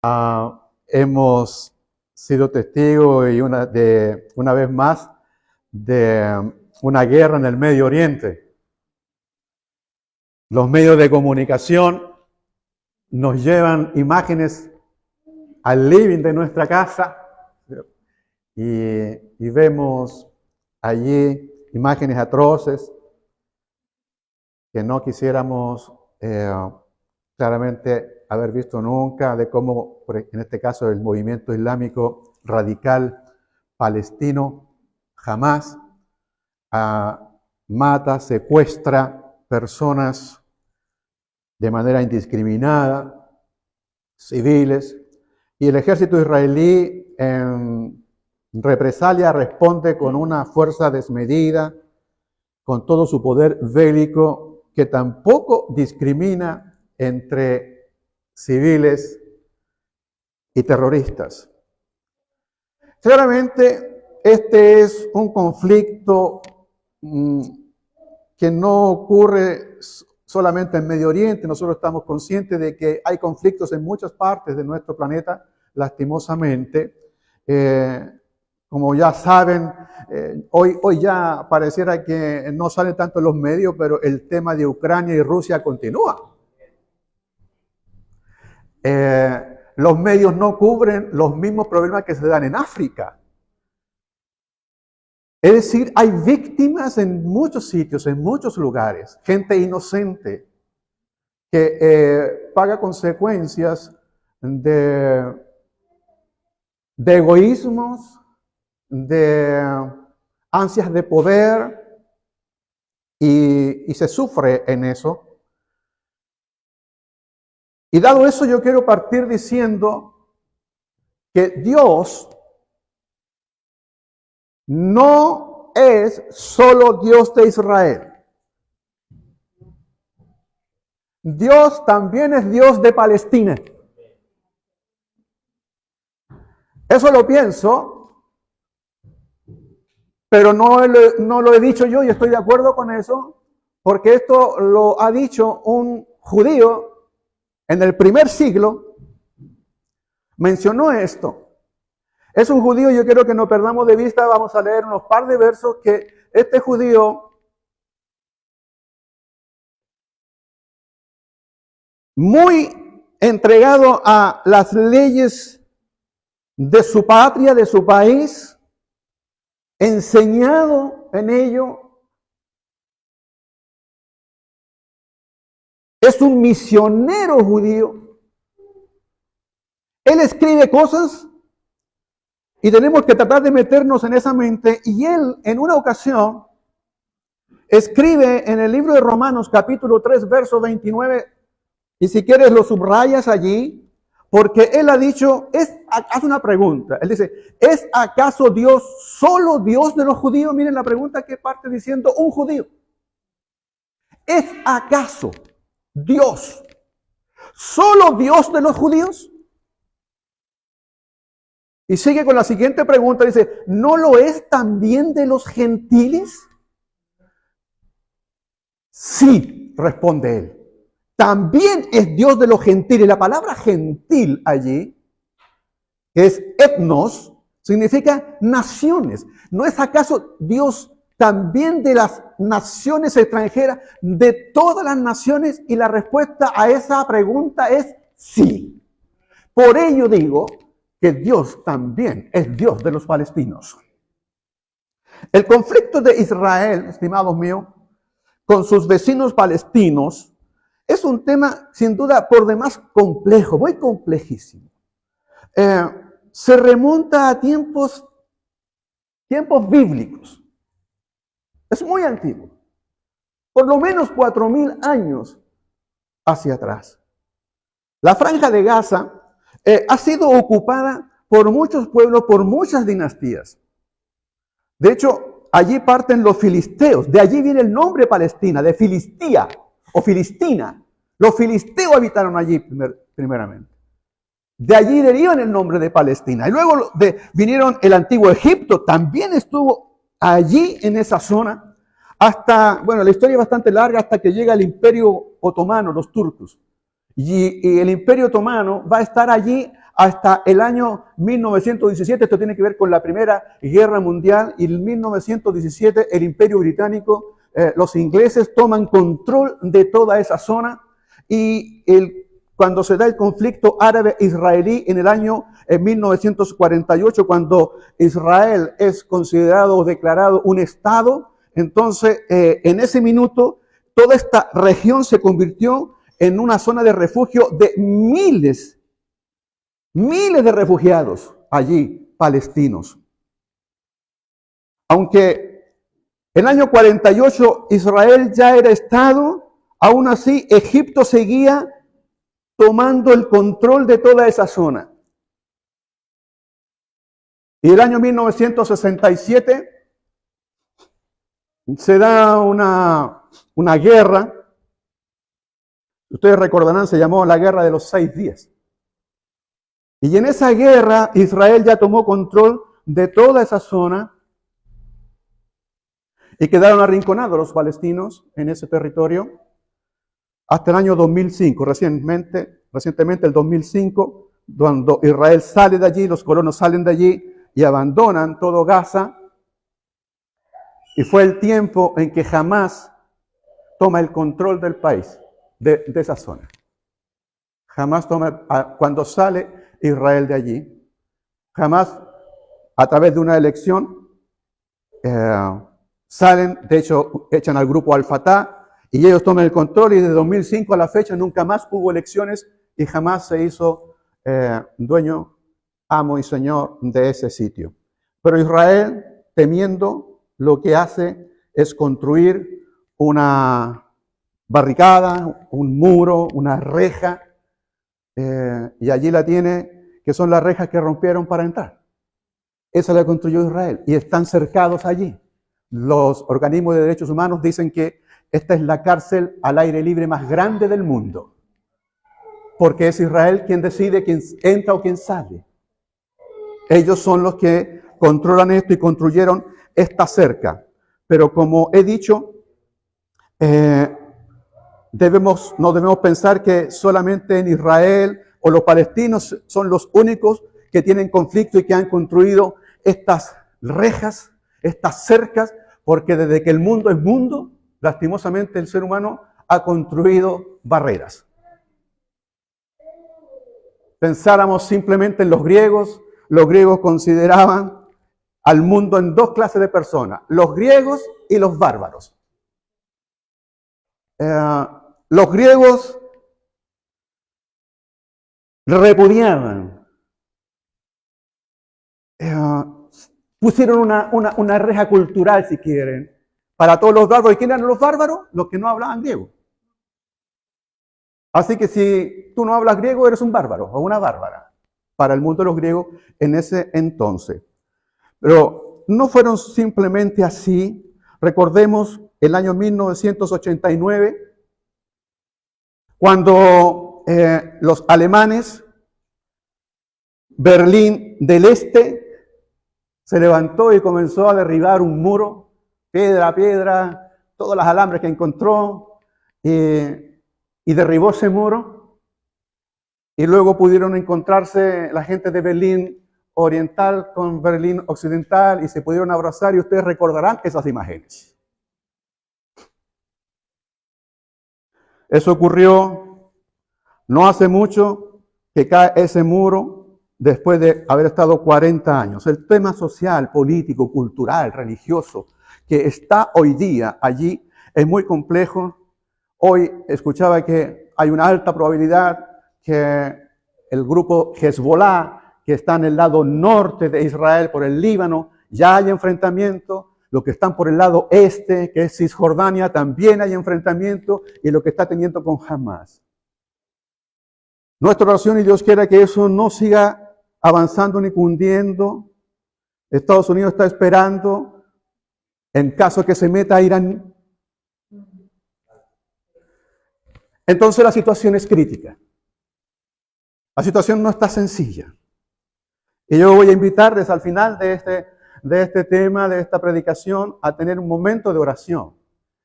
Hemos sido testigos una vez más de una guerra en el Medio Oriente. Los medios de comunicación nos llevan imágenes al living de nuestra casa y vemos allí imágenes atroces que no quisiéramos claramente haber visto nunca, de cómo, en este caso, el movimiento islámico radical palestino jamás mata, secuestra personas de manera indiscriminada, civiles, y el ejército israelí en represalia responde con una fuerza desmedida, con todo su poder bélico, que tampoco discrimina entre civiles y terroristas. Claramente, este es un conflicto que no ocurre solamente en Medio Oriente. Nosotros estamos conscientes de que hay conflictos en muchas partes de nuestro planeta, lastimosamente. Como ya saben, hoy ya pareciera que no sale tanto en los medios, pero el tema de Ucrania y Rusia continúa. Los medios no cubren los mismos problemas que se dan en África. Es decir, hay víctimas en muchos sitios, en muchos lugares, gente inocente que paga consecuencias de egoísmos, de ansias de poder y se sufre en eso. Y dado eso, yo quiero partir diciendo que Dios no es solo Dios de Israel. Dios también es Dios de Palestina. Eso lo pienso, pero no lo he dicho yo y estoy de acuerdo con eso, porque esto lo ha dicho un judío en el primer siglo, mencionó esto. Es un judío, yo quiero que no perdamos de vista, vamos a leer unos par de versos que este judío, muy entregado a las leyes de su patria, de su país, enseñado en ello, es un misionero judío. Él escribe cosas y tenemos que tratar de meternos en esa mente. Y él, en una ocasión, escribe en el libro de Romanos, capítulo 3, verso 29, y si quieres lo subrayas allí, porque él ha dicho, hace una pregunta. Él dice, ¿es acaso Dios solo Dios de los judíos? Miren la pregunta que parte diciendo un judío. ¿Es acaso Dios solo Dios de los judíos? Y sigue con la siguiente pregunta, dice, ¿no lo es también de los gentiles? Sí, responde él. También es Dios de los gentiles. La palabra gentil allí, que es etnos, significa naciones. ¿No es acaso Dios también de las naciones extranjeras, de todas las naciones? Y la respuesta a esa pregunta es sí. Por ello digo que Dios también es Dios de los palestinos. El conflicto de Israel, estimados míos, con sus vecinos palestinos, es un tema sin duda por demás complejo, muy complejísimo. Se remonta a tiempos bíblicos. Es muy antiguo. Por lo menos 4.000 años hacia atrás. La Franja de Gaza ha sido ocupada por muchos pueblos, por muchas dinastías. De hecho, allí parten los filisteos. De allí viene el nombre Palestina, de Filistía o Filistina. Los filisteos habitaron allí primeramente. De allí derivan el nombre de Palestina. Y luego vinieron el antiguo Egipto, también estuvo allí en esa zona. Hasta, bueno, la historia es bastante larga, hasta que llega el Imperio Otomano, los turcos. Y el Imperio Otomano va a estar allí hasta el año 1917. Esto tiene que ver con la Primera Guerra Mundial, y en 1917 el Imperio Británico, los ingleses toman control de toda esa zona, y cuando se da el conflicto árabe-israelí en el año 1948, cuando Israel es considerado o declarado un Estado, entonces en ese minuto toda esta región se convirtió en una zona de refugio de miles de refugiados allí, palestinos. Aunque en el año 48 Israel ya era Estado, aún así Egipto seguía tomando el control de toda esa zona. Y el año 1967 se da una guerra. Ustedes recordarán, se llamó la Guerra de los 6 días. Y en esa guerra Israel ya tomó control de toda esa zona y quedaron arrinconados los palestinos en ese territorio hasta el año 2005, recientemente el 2005, cuando Israel sale de allí, los colonos salen de allí y abandonan todo Gaza. Y fue el tiempo en que Hamás toma el control del país, de esa zona. Hamás toma, cuando sale Israel de allí, Hamás, a través de una elección, salen, de hecho, echan al grupo Al-Fatah, y ellos toman el control, y de 2005 a la fecha nunca más hubo elecciones, y Hamás se hizo dueño, amo y señor de ese sitio. Pero Israel, temiendo, lo que hace es construir una barricada, un muro, una reja, y allí la tiene, que son las rejas que rompieron para entrar. Esa la construyó Israel, y están cercados allí. Los organismos de derechos humanos dicen que esta es la cárcel al aire libre más grande del mundo, porque es Israel quien decide quién entra o quién sale. Ellos son los que controlan esto y construyeron esta cerca. Pero como he dicho, no debemos pensar que solamente en Israel o los palestinos son los únicos que tienen conflicto y que han construido estas rejas, estas cercas, porque desde que el mundo es mundo, lastimosamente el ser humano ha construido barreras. Pensáramos simplemente en los griegos consideraban al mundo en dos clases de personas, los griegos y los bárbaros. Los griegos repudiaban, pusieron una reja cultural, si quieren, para todos los bárbaros. ¿Y quién eran los bárbaros? Los que no hablaban griego. Así que si tú no hablas griego, eres un bárbaro o una bárbara para el mundo de los griegos en ese entonces. Pero no fueron simplemente así. Recordemos el año 1989, cuando los alemanes, Berlín del Este, se levantó y comenzó a derribar un muro, piedra a piedra, todas las alambres que encontró, y derribó ese muro. Y luego pudieron encontrarse la gente de Berlín Oriental con Berlín Occidental y se pudieron abrazar, y ustedes recordarán esas imágenes. Eso ocurrió no hace mucho, que cae ese muro después de haber estado 40 años. El tema social, político, cultural, religioso que está hoy día allí es muy complejo. Hoy escuchaba que hay una alta probabilidad que el grupo Hezbollah, que está en el lado norte de Israel, por el Líbano, ya hay enfrentamiento. Los que están por el lado este, que es Cisjordania, también hay enfrentamiento, y lo que está teniendo con Hamás. Nuestra oración, y Dios quiera que eso no siga avanzando ni cundiendo. Estados Unidos está esperando, en caso que se meta a Irán. Entonces la situación es crítica. La situación no está sencilla. Y yo voy a invitarles al final de este tema, de esta predicación, a tener un momento de oración.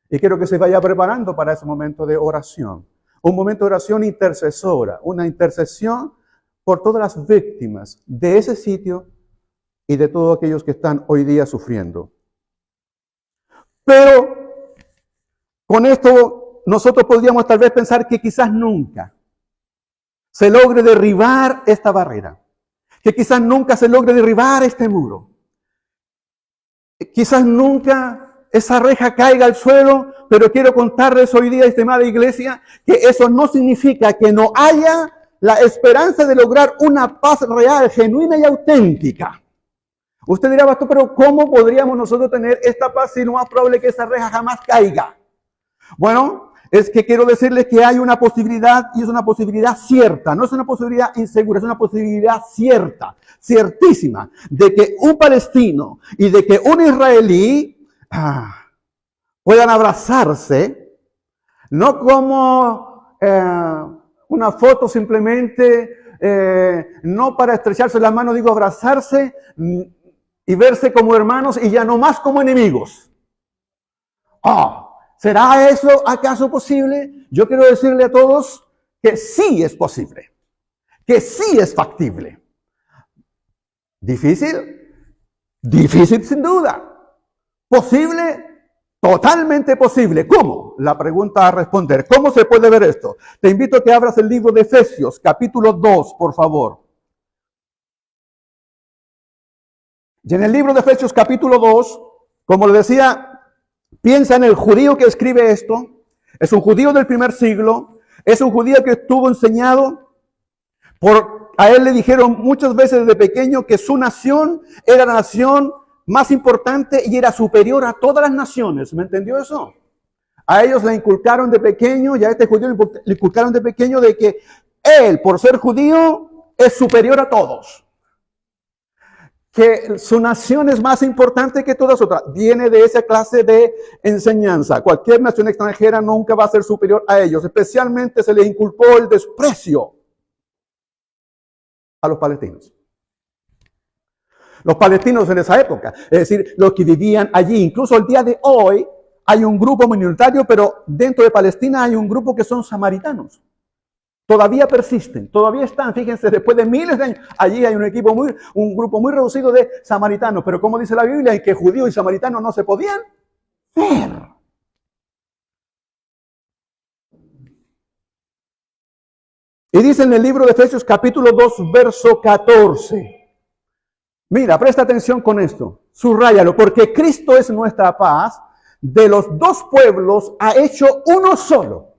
Y quiero que se vaya preparando para ese momento de oración. Un momento de oración intercesora, una intercesión por todas las víctimas de ese sitio y de todos aquellos que están hoy día sufriendo. Pero con esto nosotros podríamos tal vez pensar que quizás nunca se logre derribar esta barrera, que quizás nunca se logre derribar este muro. Quizás nunca esa reja caiga al suelo, pero quiero contarles hoy día, estimada iglesia, que eso no significa que no haya la esperanza de lograr una paz real, genuina y auténtica. Usted dirá, pastor, pero ¿cómo podríamos nosotros tener esta paz si no es probable que esa reja jamás caiga? Bueno, es que quiero decirles que hay una posibilidad, y es una posibilidad cierta, no es una posibilidad insegura, es una posibilidad cierta, ciertísima, de que un palestino y de que un israelí puedan abrazarse, no como una foto simplemente, no para estrecharse las manos, digo abrazarse y verse como hermanos y ya no más como enemigos. ¿Será eso acaso posible? Yo quiero decirle a todos que sí es posible, que sí es factible. ¿Difícil? Difícil sin duda. ¿Posible? Totalmente posible. ¿Cómo? La pregunta a responder. ¿Cómo se puede ver esto? Te invito a que abras el libro de Efesios, capítulo 2, por favor. Y en el libro de Efesios, capítulo 2, como le decía, piensa en el judío que escribe esto. Es un judío del primer siglo. Es un judío que estuvo enseñado a él le dijeron muchas veces desde pequeño que su nación era la nación más importante y era superior a todas las naciones. ¿Me entendió eso? A ellos le inculcaron de pequeño, y a este judío le inculcaron de pequeño de que él, por ser judío, es superior a todos. Que su nación es más importante que todas otras. Viene de esa clase de enseñanza. Cualquier nación extranjera nunca va a ser superior a ellos. Especialmente se les inculcó el desprecio a los palestinos. Los palestinos en esa época, es decir, los que vivían allí. Incluso el día de hoy hay un grupo minoritario, pero dentro de Palestina hay un grupo que son samaritanos. Todavía persisten, todavía están, fíjense, después de miles de años, allí hay un grupo muy reducido de samaritanos, pero como dice la Biblia, en que judíos y samaritanos no se podían ver. Y dice en el libro de Efesios capítulo 2, verso 14. Mira, presta atención con esto, subráyalo, porque Cristo es nuestra paz, de los dos pueblos ha hecho uno solo.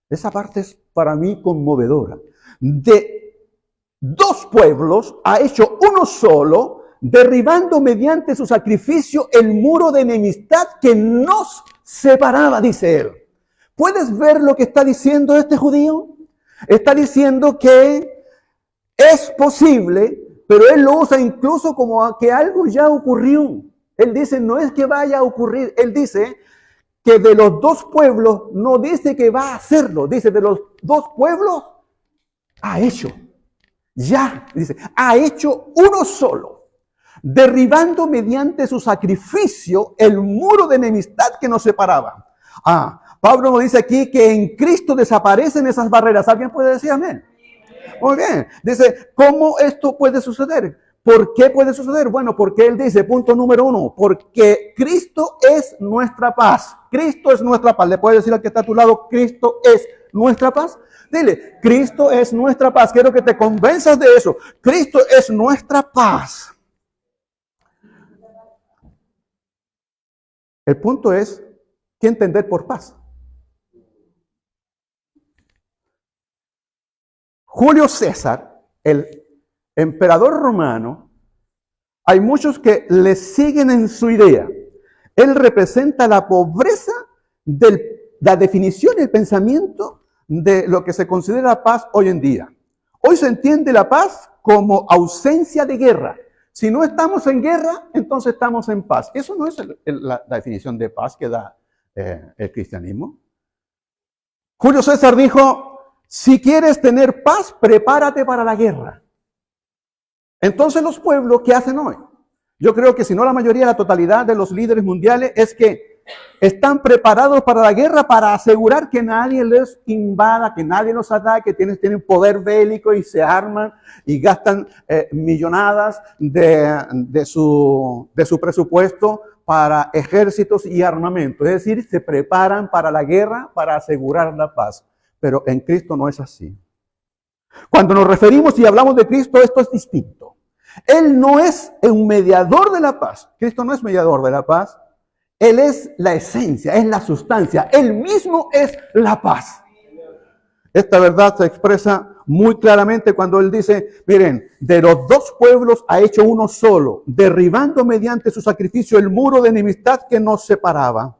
Esa parte es para mí conmovedora. De dos pueblos ha hecho uno solo, derribando mediante su sacrificio el muro de enemistad que nos separaba, dice él. ¿Puedes ver lo que está diciendo este judío? Está diciendo que es posible, pero él lo usa incluso como que algo ya ocurrió. Él dice, no es que vaya a ocurrir, él dice que de los dos pueblos, no dice que va a hacerlo, dice de los dos pueblos ha hecho, ya, dice, ha hecho uno solo, derribando mediante su sacrificio el muro de enemistad que nos separaba. Pablo nos dice aquí que en Cristo desaparecen esas barreras. ¿Alguien puede decir amén? Muy bien. Dice, ¿cómo esto puede suceder? ¿Por qué puede suceder? Bueno, porque él dice, punto número 1, porque Cristo es nuestra paz. Cristo es nuestra paz. ¿Le puedes decir al que está a tu lado, Cristo es nuestra paz? Dile, Cristo es nuestra paz. Quiero que te convenzas de eso. Cristo es nuestra paz. El punto es, ¿qué entender por paz? Julio César, el emperador romano, hay muchos que le siguen en su idea. Él representa la pobreza de la definición y el pensamiento de lo que se considera paz hoy en día. Hoy se entiende la paz como ausencia de guerra. Si no estamos en guerra, entonces estamos en paz. Eso no es la definición de paz que da el cristianismo. Julio César dijo, si quieres tener paz, prepárate para la guerra. Entonces los pueblos, ¿qué hacen hoy? Yo creo que si no la mayoría, la totalidad de los líderes mundiales es que Están preparados para la guerra para asegurar que nadie les invada, que nadie los ataque, tienen poder bélico y se arman y gastan millonadas de su presupuesto para ejércitos y armamento. Es decir, se preparan para la guerra para asegurar la paz. Pero en Cristo no es así. Cuando nos referimos y hablamos de Cristo, esto es distinto. Él no es un mediador de la paz. Cristo no es mediador de la paz. Él es la esencia, es la sustancia. Él mismo es la paz. Esta verdad se expresa muy claramente cuando Él dice, miren, de los dos pueblos ha hecho uno solo, derribando mediante su sacrificio el muro de enemistad que nos separaba.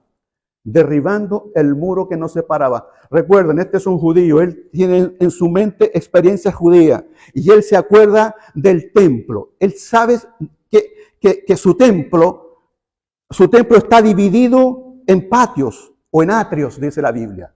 Derribando el muro que nos separaba. Recuerden, este es un judío, él tiene en su mente experiencia judía y él se acuerda del templo. Él sabe que su templo está dividido en patios o en atrios, dice la Biblia.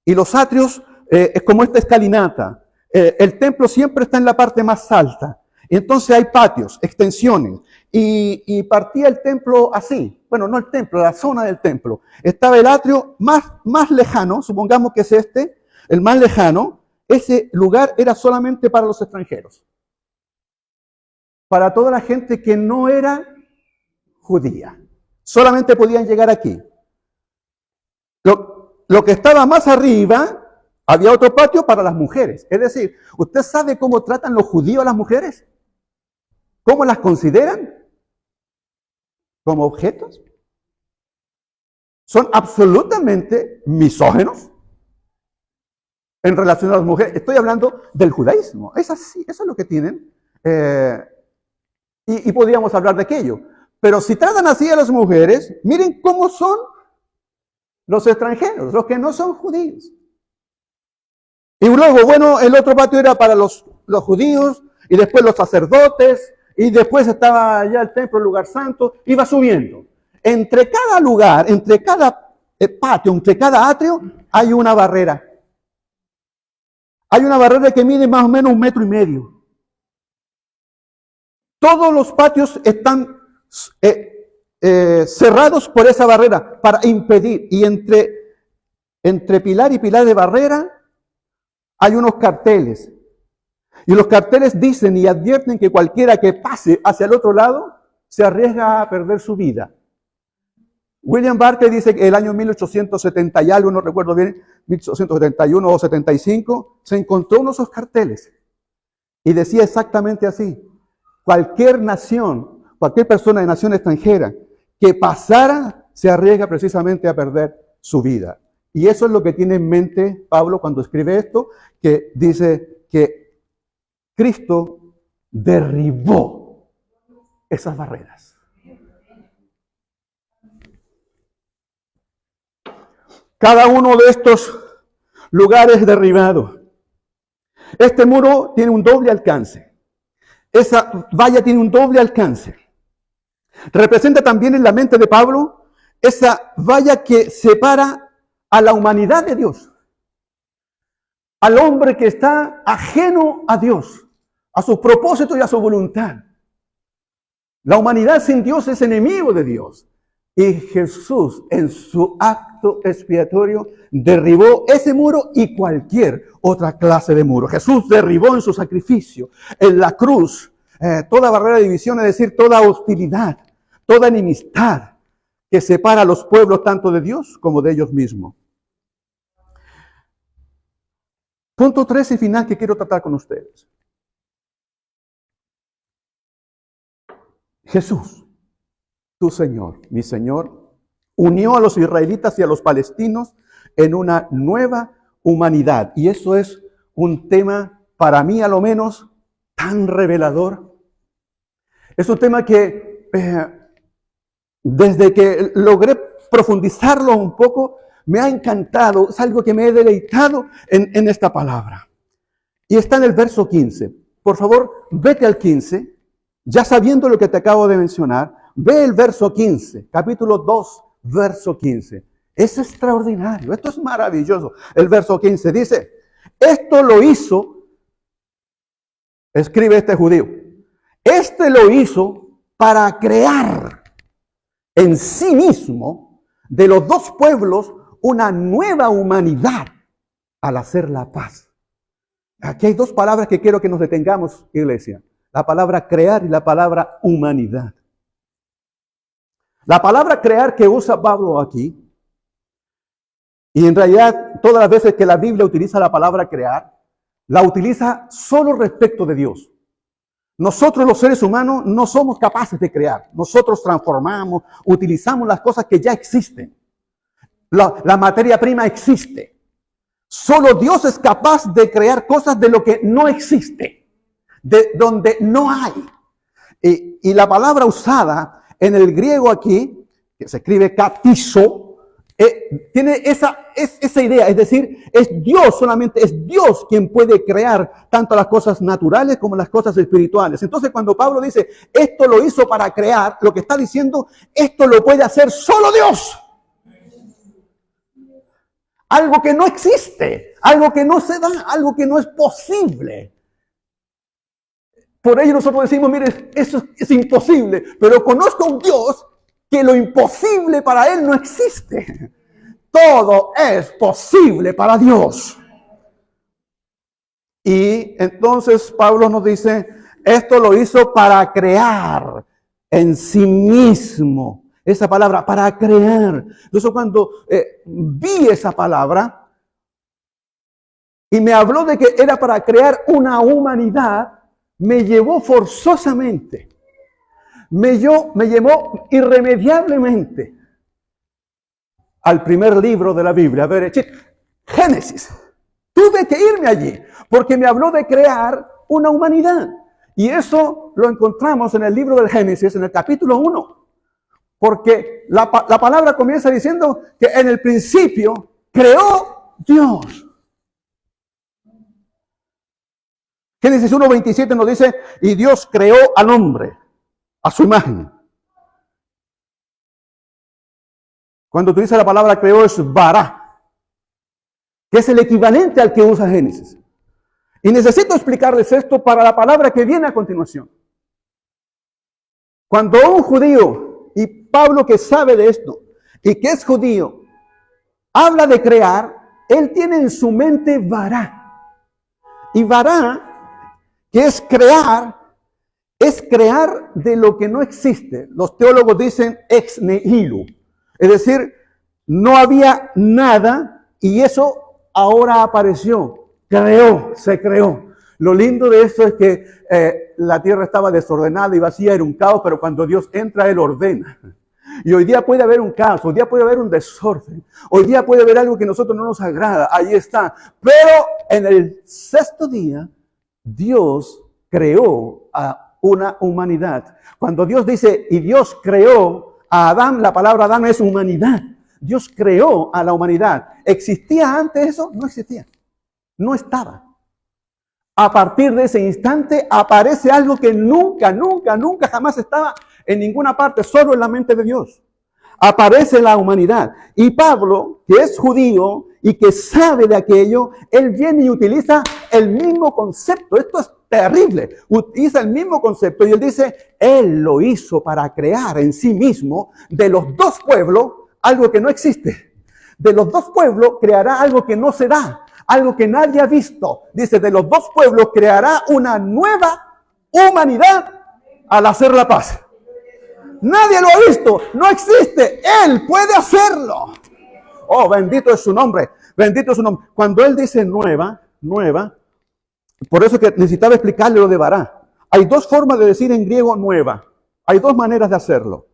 Y los atrios es como esta escalinata. El templo siempre está en la parte más alta. Y entonces hay patios, extensiones. Y partía el templo así. Bueno, no el templo, la zona del templo. Estaba el atrio más lejano, supongamos que es este, el más lejano. Ese lugar era solamente para los extranjeros. Para toda la gente que no era judía. Solamente podían llegar aquí. Lo que estaba más arriba, había otro patio para las mujeres. Es decir, ¿usted sabe cómo tratan los judíos a las mujeres? ¿Cómo las consideran? ¿Como objetos? Son absolutamente misóginos en relación a las mujeres. Estoy hablando del judaísmo. Es así, eso es lo que tienen. Y podríamos hablar de aquello. Pero si tratan así a las mujeres, miren cómo son los extranjeros, los que no son judíos. Y luego, bueno, el otro patio era para los judíos, y después los sacerdotes, y después estaba ya el templo, el lugar santo, iba subiendo. Entre cada lugar, entre cada patio, entre cada atrio, hay una barrera. Hay una barrera que mide más o menos 1,5 metros. Todos los patios están cerrados por esa barrera para impedir. Y entre pilar y pilar de barrera hay unos carteles. Y los carteles dicen y advierten que cualquiera que pase hacia el otro lado se arriesga a perder su vida. William Barclay dice que el año 1870 y algo, no recuerdo bien, 1871 o 75, se encontró uno de esos carteles. Y decía exactamente así. Cualquier nación, cualquier persona de nación extranjera que pasara se arriesga precisamente a perder su vida. Y eso es lo que tiene en mente Pablo cuando escribe esto, que dice que Cristo derribó esas barreras. Cada uno de estos lugares derribados. Este muro tiene un doble alcance. Esa valla tiene un doble alcance. Representa también en la mente de Pablo esa valla que separa a la humanidad de Dios. Al hombre que está ajeno a Dios, a sus propósitos y a su voluntad. La humanidad sin Dios es enemigo de Dios. Y Jesús, en su acto expiatorio, derribó ese muro y cualquier otra clase de muro. Jesús derribó en su sacrificio, en la cruz, toda barrera de división, es decir, toda hostilidad, toda enemistad que separa a los pueblos tanto de Dios como de ellos mismos. Punto 3 y final que quiero tratar con ustedes. Jesús, tu Señor, mi Señor, unió a los israelitas y a los palestinos en una nueva humanidad. Y eso es un tema, para mí a lo menos, tan revelador. Es un tema que desde que logré profundizarlo un poco, me ha encantado, es algo que me he deleitado en esta palabra. Y está en el verso 15. Por favor, vete al 15, ya sabiendo lo que te acabo de mencionar, ve el verso 15, capítulo 2, verso 15. Es extraordinario, esto es maravilloso. El verso 15 dice, esto lo hizo, escribe este judío, este lo hizo para crear en sí mismo de los dos pueblos una nueva humanidad al hacer la paz. Aquí hay dos palabras que quiero que nos detengamos, iglesia. La palabra crear y la palabra humanidad. La palabra crear que usa Pablo aquí, y en realidad todas las veces que la Biblia utiliza la palabra crear, la utiliza solo respecto de Dios. Nosotros los seres humanos no somos capaces de crear. Nosotros transformamos, utilizamos las cosas que ya existen. La materia prima existe. Solo Dios es capaz de crear cosas de lo que no existe, de donde no hay. Y la palabra usada en el griego aquí, que se escribe katizo, tiene esa idea, es decir, es Dios solamente, es Dios quien puede crear tanto las cosas naturales como las cosas espirituales. Entonces cuando Pablo dice, esto lo hizo para crear, lo que está diciendo, esto lo puede hacer solo Dios. Algo que no existe, algo que no se da, algo que no es posible. Por ello nosotros decimos, mire, eso es imposible, pero conozco a un Dios que lo imposible para Él no existe. Todo es posible para Dios. Y entonces Pablo nos dice, esto lo hizo para crear en sí mismo. Esa palabra, para crear. Entonces cuando vi esa palabra y me habló de que era para crear una humanidad, me llevó forzosamente, me llevó irremediablemente al primer libro de la Biblia, a ver, Génesis. Tuve que irme allí, porque me habló de crear una humanidad. Y eso lo encontramos en el libro del Génesis, en el capítulo 1. Porque la palabra comienza diciendo que en el principio creó Dios. Génesis 1:27 nos dice, y Dios creó al hombre a su imagen. Cuando utiliza la palabra creó es bara, que es el equivalente al que usa Génesis. Y necesito explicarles esto para la palabra que viene a continuación. Cuando un judío, y Pablo que sabe de esto, y que es judío, habla de crear, él tiene en su mente bara. Y bara, que es crear de lo que no existe. Los teólogos dicen ex nihilo. Es decir, no había nada y eso ahora apareció, se creó. Lo lindo de esto es que la tierra estaba desordenada y vacía, era un caos, pero cuando Dios entra, Él ordena. Y hoy día puede haber un caos, hoy día puede haber un desorden, hoy día puede haber algo que a nosotros no nos agrada, ahí está. Pero en el sexto día, Dios creó a una humanidad. Cuando Dios dice, y Dios creó a Adán, la palabra Adán es humanidad. Dios creó a la humanidad. ¿Existía antes eso? No existía. No estaba. A partir de ese instante aparece algo que nunca jamás estaba en ninguna parte, solo en la mente de Dios. Aparece la humanidad. Y Pablo, que es judío y que sabe de aquello, él viene y utiliza el mismo concepto. Esto es terrible. Utiliza el mismo concepto y él dice, él lo hizo para crear en sí mismo de los dos pueblos algo que no existe. De los dos pueblos creará algo que no se da, algo que nadie ha visto. Dice, de los dos pueblos creará una nueva humanidad al hacer la paz. Nadie lo ha visto, no existe. Él puede hacerlo. Oh, bendito es su nombre, bendito es su nombre. Cuando él dice nueva, por eso que necesitaba explicarle lo de vará. Hay dos formas de decir en griego nueva. Hay dos maneras de hacerlo.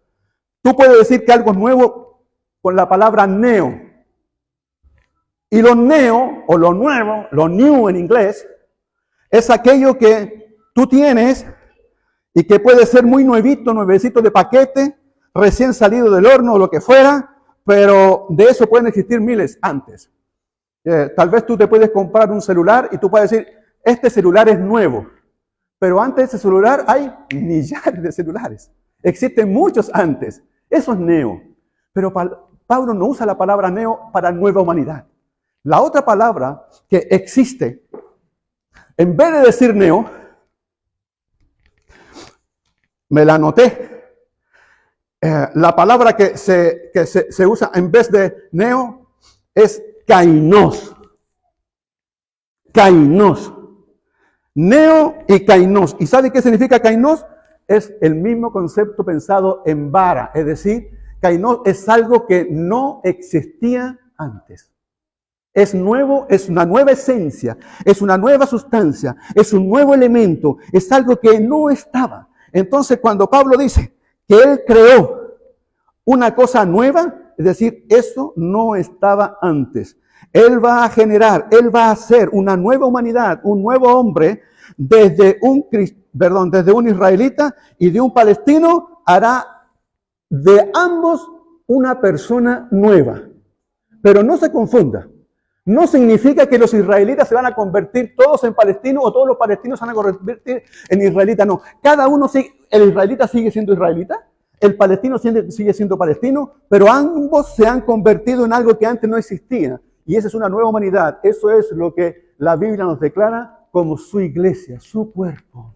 Tú puedes decir que algo es nuevo con la palabra neo. Y lo neo, o lo nuevo, lo new en inglés, es aquello que tú tienes y que puede ser muy nuevecito de paquete, recién salido del horno o lo que fuera, pero de eso pueden existir miles antes. Tal vez tú te puedes comprar un celular y tú puedes decir, este celular es nuevo, pero antes de ese celular hay millares de celulares. Existen muchos antes. Eso es neo. Pero Pablo no usa la palabra neo para nueva humanidad. La otra palabra que existe, en vez de decir neo, me la anoté. La palabra que se usa en vez de neo es kainos. Kainos. Neo y kainos. ¿Y sabe qué significa kainos? Es el mismo concepto pensado en vara. Es decir, kainos es algo que no existía antes. Es nuevo, es una nueva esencia, es una nueva sustancia, es un nuevo elemento, es algo que no estaba. Entonces, cuando Pablo dice que él creó una cosa nueva, es decir, eso no estaba antes. Él va a generar, él va a hacer una nueva humanidad, un nuevo hombre, desde un israelita y de un palestino, hará de ambos una persona nueva. Pero no se confunda. No significa que los israelitas se van a convertir todos en palestinos o todos los palestinos se van a convertir en israelitas. No, cada uno el israelita sigue siendo israelita, el palestino sigue siendo palestino, pero ambos se han convertido en algo que antes no existía. Y esa es una nueva humanidad. Eso es lo que la Biblia nos declara como su iglesia, su cuerpo.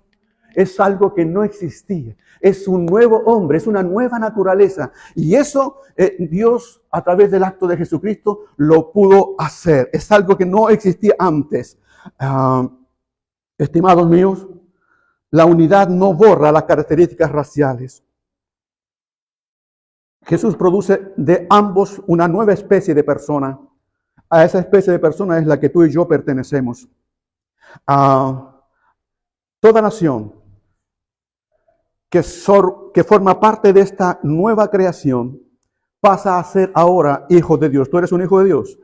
Es algo que no existía. Es un nuevo hombre, es una nueva naturaleza. Y eso Dios, a través del acto de Jesucristo, lo pudo hacer. Es algo que no existía antes. Estimados míos, la unidad no borra las características raciales. Jesús produce de ambos una nueva especie de persona. A esa especie de persona es la que tú y yo pertenecemos. Toda nación que forma parte de esta nueva creación pasa a ser ahora hijo de Dios. ¿Tú eres un hijo de Dios?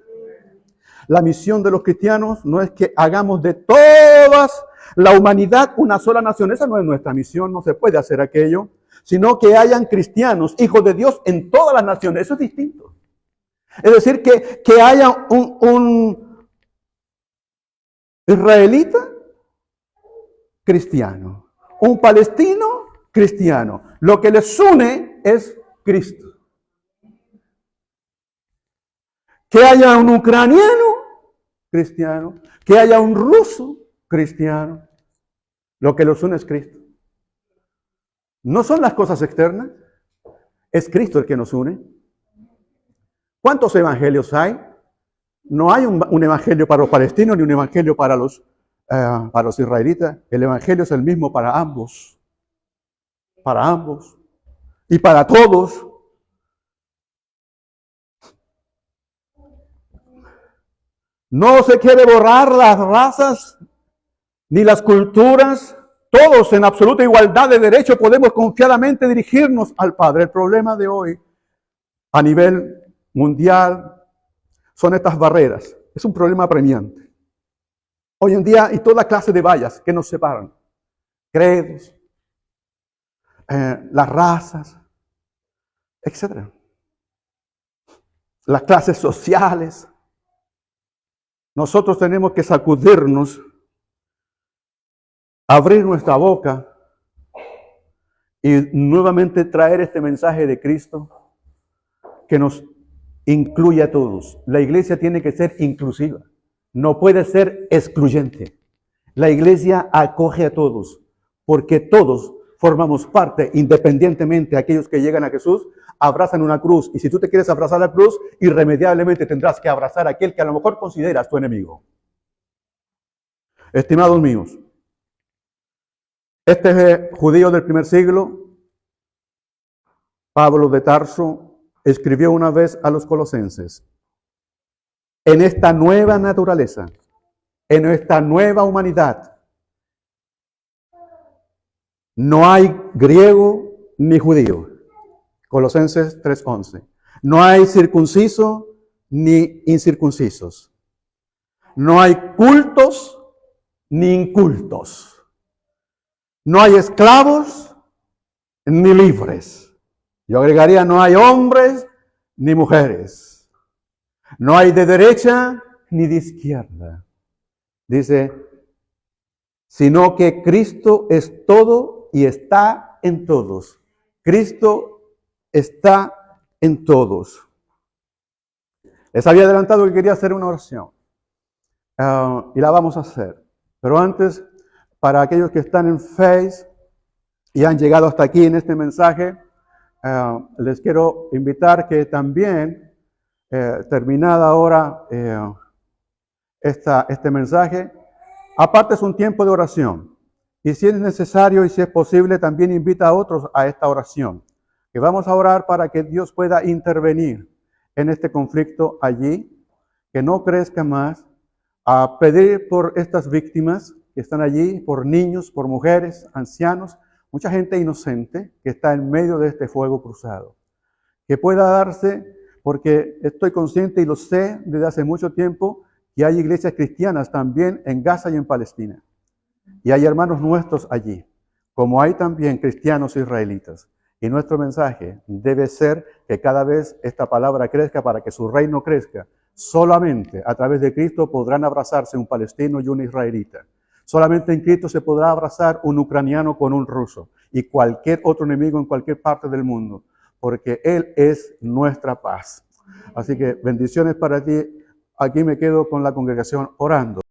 La misión de los cristianos no es que hagamos de toda la humanidad una sola nación. Esa no es nuestra misión, no se puede hacer aquello. Sino que hayan cristianos, hijos de Dios en todas las naciones. Eso es distinto. Es decir, que haya un israelita cristiano, un palestino cristiano. Lo que les une es Cristo. Que haya un ucraniano cristiano, que haya un ruso cristiano. Lo que los une es Cristo. No son las cosas externas, es Cristo el que nos une. ¿Cuántos evangelios hay? No hay un evangelio para los palestinos ni un evangelio para los israelitas. El evangelio es el mismo para ambos. Para ambos. Y para todos. No se quiere borrar las razas ni las culturas. Todos en absoluta igualdad de derecho podemos confiadamente dirigirnos al Padre. El problema de hoy a nivel mundial son estas barreras. Es un problema apremiante. Hoy en día hay toda clase de vallas que nos separan. Credos, las razas, etc. Las clases sociales. Nosotros tenemos que sacudirnos, abrir nuestra boca y nuevamente traer este mensaje de Cristo que nos incluye a todos. La iglesia tiene que ser inclusiva, no puede ser excluyente. La iglesia acoge a todos, porque todos formamos parte, independientemente de aquellos que llegan a Jesús, abrazan una cruz. Y si tú te quieres abrazar la cruz, irremediablemente tendrás que abrazar a aquel que a lo mejor consideras tu enemigo. Estimados míos, este judío del primer siglo, Pablo de Tarso, escribió una vez a los colosenses: en esta nueva naturaleza, en esta nueva humanidad, no hay griego ni judío. Colosenses 3:11. No hay circunciso ni incircuncisos. No hay cultos ni incultos. No hay esclavos ni libres. Yo agregaría, no hay hombres ni mujeres. No hay de derecha ni de izquierda. Dice, sino que Cristo es todo y está en todos. Cristo está en todos. Les había adelantado que quería hacer una oración. Y la vamos a hacer. Pero antes, para aquellos que están en Face y han llegado hasta aquí en este mensaje, les quiero invitar que también, terminada ahora este mensaje, apartes un tiempo de oración. Y si es necesario y si es posible, también invita a otros a esta oración. Que vamos a orar para que Dios pueda intervenir en este conflicto allí, que no crezca más, a pedir por estas víctimas que están allí, por niños, por mujeres, ancianos, mucha gente inocente que está en medio de este fuego cruzado. Que pueda darse, porque estoy consciente y lo sé desde hace mucho tiempo, que hay iglesias cristianas también en Gaza y en Palestina. Y hay hermanos nuestros allí, como hay también cristianos israelitas. Y nuestro mensaje debe ser que cada vez esta palabra crezca para que su reino crezca. Solamente a través de Cristo podrán abrazarse un palestino y un israelita. Solamente en Cristo se podrá abrazar un ucraniano con un ruso y cualquier otro enemigo en cualquier parte del mundo, porque Él es nuestra paz. Así que bendiciones para ti. Aquí me quedo con la congregación orando.